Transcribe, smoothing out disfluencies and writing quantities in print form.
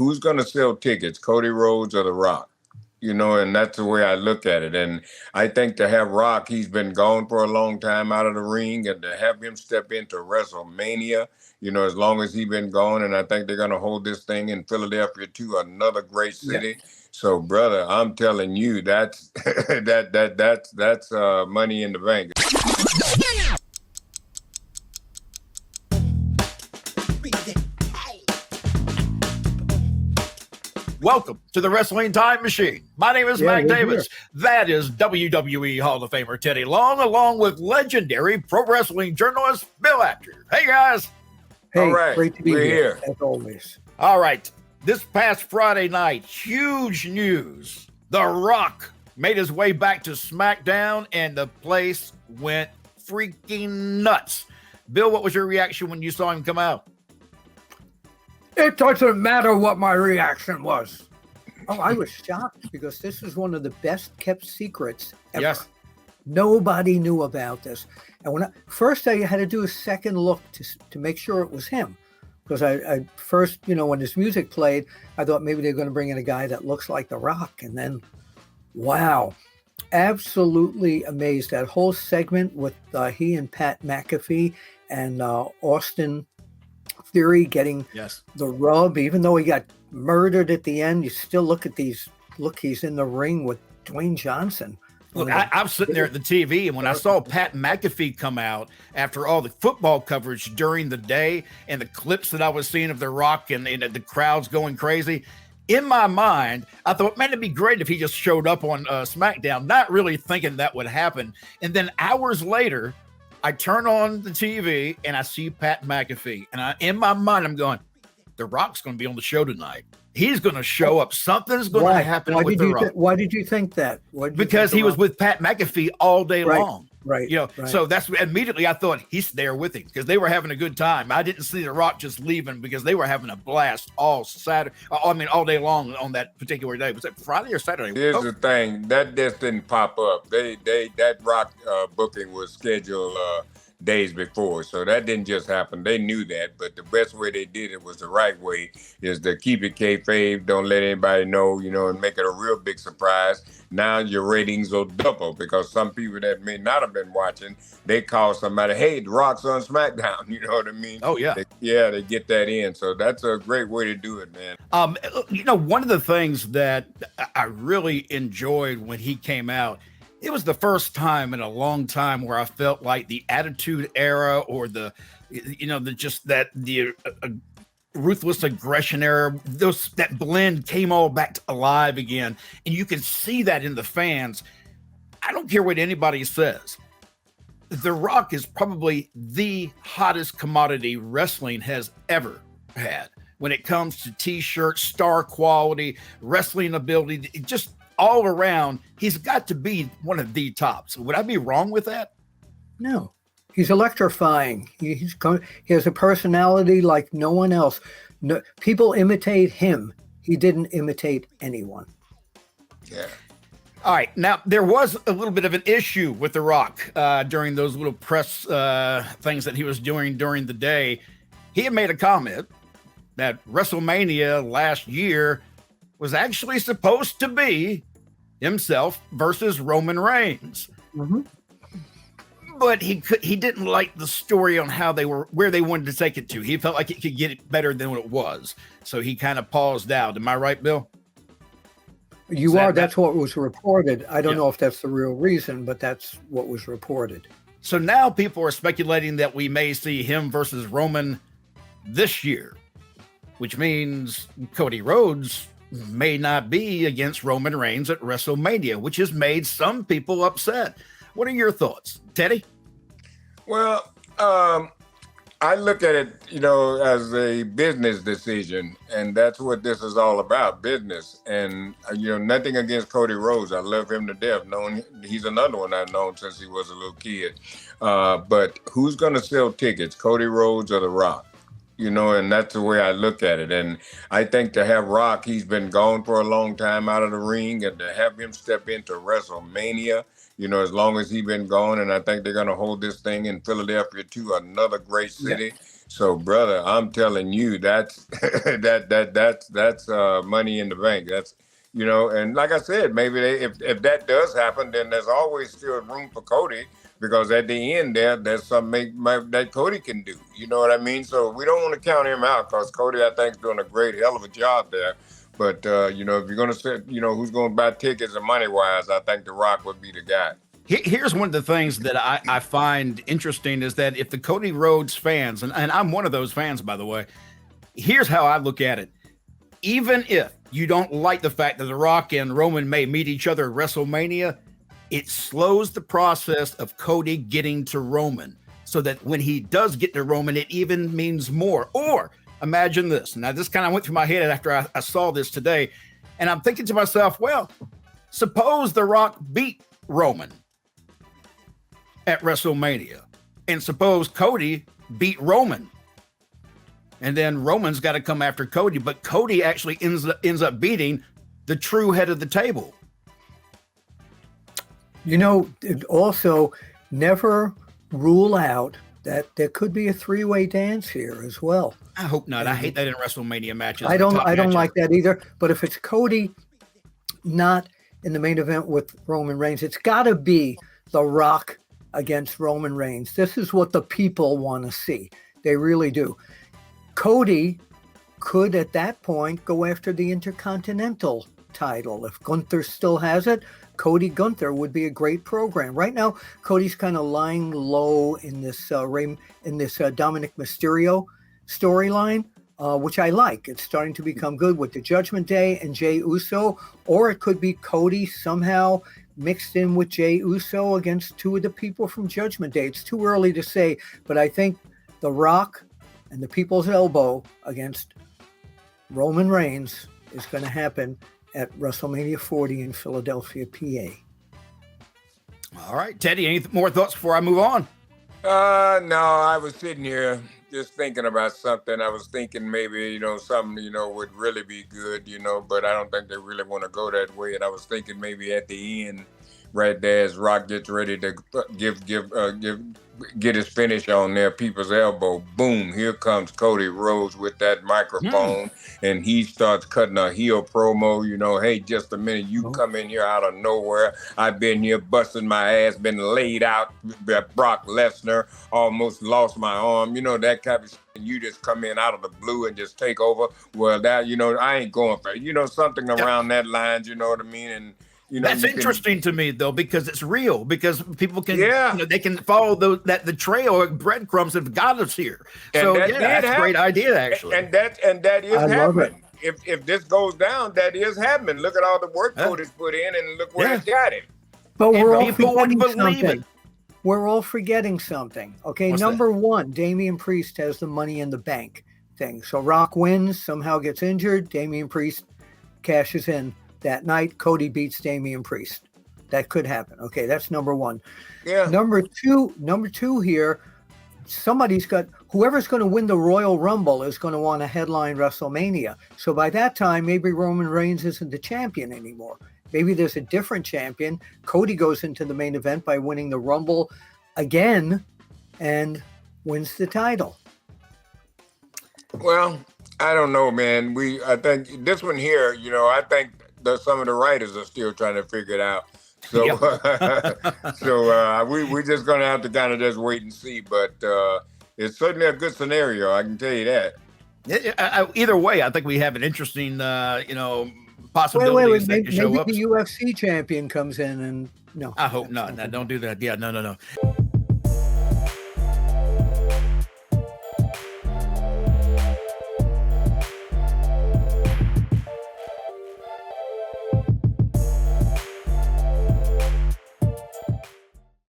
who's going to sell tickets, Cody Rhodes or The Rock? And that's the way I look at it. And I think to have Rock, he's been gone for a long time out of the ring, and to have him step into WrestleMania, as long as he's been gone, and I think they're going to hold this thing in Philadelphia too, another great city. Yeah. So, brother, I'm telling you, that's that's money in the bank. Welcome to the Wrestling Time Machine. My name is Mac Davis. Here. That is WWE Hall of Famer Teddy Long, along with legendary pro wrestling journalist Bill Apter. Hey, guys. Hey, all right. Great to be here, as always. All right. This past Friday night, huge news. The Rock made his way back to SmackDown, and the place went freaking nuts. Bill, what was your reaction when you saw him come out? It doesn't matter what my reaction was. Oh, I was shocked because this is one of the best kept secrets ever. Yes. Nobody knew about this. And when first I had to do a second look to make sure it was him. Because I first, when his music played, I thought maybe they're going to bring in a guy that looks like The Rock. And then, wow, absolutely amazed. That whole segment with he and Pat McAfee and Austin Theory getting the rub, even though he got murdered at the end, you still look at these. Look, he's in the ring with Dwayne Johnson. Look, I was sitting there at the TV, and when I saw Pat McAfee come out after all the football coverage during the day and the clips that I was seeing of The Rock and the crowds going crazy, in my mind, I thought, man, it'd be great if he just showed up on SmackDown, not really thinking that would happen. And then hours later, I turn on the TV and I see Pat McAfee, and in my mind, I'm going, The Rock's going to be on the show tonight. He's going to show up. Something's going to happen with The Rock. Why did you think that? Because he was with Pat McAfee all day long. Right. So that's immediately I thought he's there with him because they were having a good time. I didn't see The Rock just leaving because they were having a blast all day long on that particular day. Was it Friday or Saturday? Here's the thing, that just didn't pop up. That Rock booking was scheduled days before, so that didn't just happen. They knew that, but the best way they did it was the right way, is to keep it kayfabe, don't let anybody know, and make it a real big surprise. Now your ratings will double because some people that may not have been watching, they call somebody, hey, The Rock's on SmackDown. You know what I mean? Oh, yeah. They get that in. So that's a great way to do it, man. One of the things that I really enjoyed when he came out, it was the first time in a long time where I felt like the Attitude Era or the ruthless aggression era, that blend came all back alive again. And you can see that in the fans. I don't care what anybody says. The Rock is probably the hottest commodity wrestling has ever had when it comes to t-shirts, star quality, wrestling ability, just all around. He's got to be one of the tops. Would I be wrong with that? No. He's electrifying. He has a personality like no one else. No, people imitate him. He didn't imitate anyone. Yeah. All right. Now, there was a little bit of an issue with The Rock during those little press things that he was doing during the day. He had made a comment that WrestleMania last year was actually supposed to be himself versus Roman Reigns. Mm-hmm. But he didn't like the story on where they wanted to take it to. He felt like it could get it better than what it was. So he kind of paused out. Am I right, Bill? That's what was reported. I don't know if that's the real reason, but that's what was reported. So now people are speculating that we may see him versus Roman this year, which means Cody Rhodes may not be against Roman Reigns at WrestleMania, which has made some people upset. What are your thoughts, Teddy? Well, I look at it, as a business decision, and that's what this is all about, business. And, nothing against Cody Rhodes. I love him to death. He's another one I've known since he was a little kid. But who's going to sell tickets, Cody Rhodes or The Rock? And that's the way I look at it. And I think to have Rock, he's been gone for a long time out of the ring, and to have him step into WrestleMania, as long as he's been gone, and I think they're going to hold this thing in Philadelphia too, another great city. So, brother, I'm telling you, that's that's money in the bank. That's and like I said, maybe if that does happen, then there's always still room for Cody because at the end there's something that Cody can do. You know what I mean? So we don't want to count him out because Cody, I think, is doing a great hell of a job there. But if you're gonna say, who's gonna buy tickets and money wise, I think The Rock would be the guy. Here's one of the things that I find interesting is that if the Cody Rhodes fans, and I'm one of those fans, by the way, here's how I look at it. Even if you don't like the fact that The Rock and Roman may meet each other at WrestleMania, it slows the process of Cody getting to Roman so that when he does get to Roman, it even means more. Or imagine this. Now, this kind of went through my head after I saw this today, and I'm thinking to myself, well, suppose The Rock beat Roman at WrestleMania, and suppose Cody beat Roman. And then Roman's got to come after Cody, but Cody actually ends up beating the true head of the table. Also never rule out that there could be a three-way dance here as well. I hope not. I hate that in WrestleMania matches. I don't like that either. But if it's Cody not in the main event with Roman Reigns, it's got to be The Rock against Roman Reigns. This is what the people want to see. They really do. Cody could at that point go after the Intercontinental title. If Gunther still has it, Cody Gunther would be a great program. Right now, Cody's kind of lying low in this Dominic Mysterio storyline, which I like. It's starting to become good with the Judgment Day and Jey Uso, or it could be Cody somehow mixed in with Jey Uso against two of the people from Judgment Day. It's too early to say, but I think The Rock and the People's Elbow against Roman Reigns is going to happen at WrestleMania 40 in Philadelphia, PA. All right, Teddy, any more thoughts before I move on? No, I was sitting here just thinking about something. I was thinking maybe, something, would really be good, but I don't think they really want to go that way. And I was thinking maybe at the end, right there, as Rock gets ready to get his finish on there, People's Elbow, boom, here comes Cody Rhodes with that microphone, and he starts cutting a heel promo, hey, just a minute, you come in here out of nowhere. I've been here busting my ass, been laid out by Brock Lesnar, almost lost my arm, that kind of shit. And you just come in out of the blue and just take over. Well, that, I ain't going for it. Something around that line, you know what I mean? And that's interesting to me, though, because it's real. Because people can, they can follow the trail of breadcrumbs that have got us here. So that's a great idea, actually. And that is happening. If this goes down, that is happening. Look at all the work Cody's put in, and look where it's got it. But we're all forgetting something. We're all forgetting something. Okay, number one, Damian Priest has the Money in the Bank thing. So Rock wins, somehow gets injured. Damian Priest cashes in. That night, Cody beats Damian Priest. That could happen. Okay, that's number one. Yeah. Number two here, whoever's going to win the Royal Rumble is going to want to headline WrestleMania. So by that time, maybe Roman Reigns isn't the champion anymore. Maybe there's a different champion. Cody goes into the main event by winning the Rumble again and wins the title. Well, I don't know, man. I think this one here, I think some of the writers are still trying to figure it out. So, we're just gonna have to kind of just wait and see. But it's certainly a good scenario, I can tell you that. Either way, I think we have an interesting, possibilities that could show up. Maybe the UFC champion comes in and no. I hope not. No, don't do that. Yeah, no.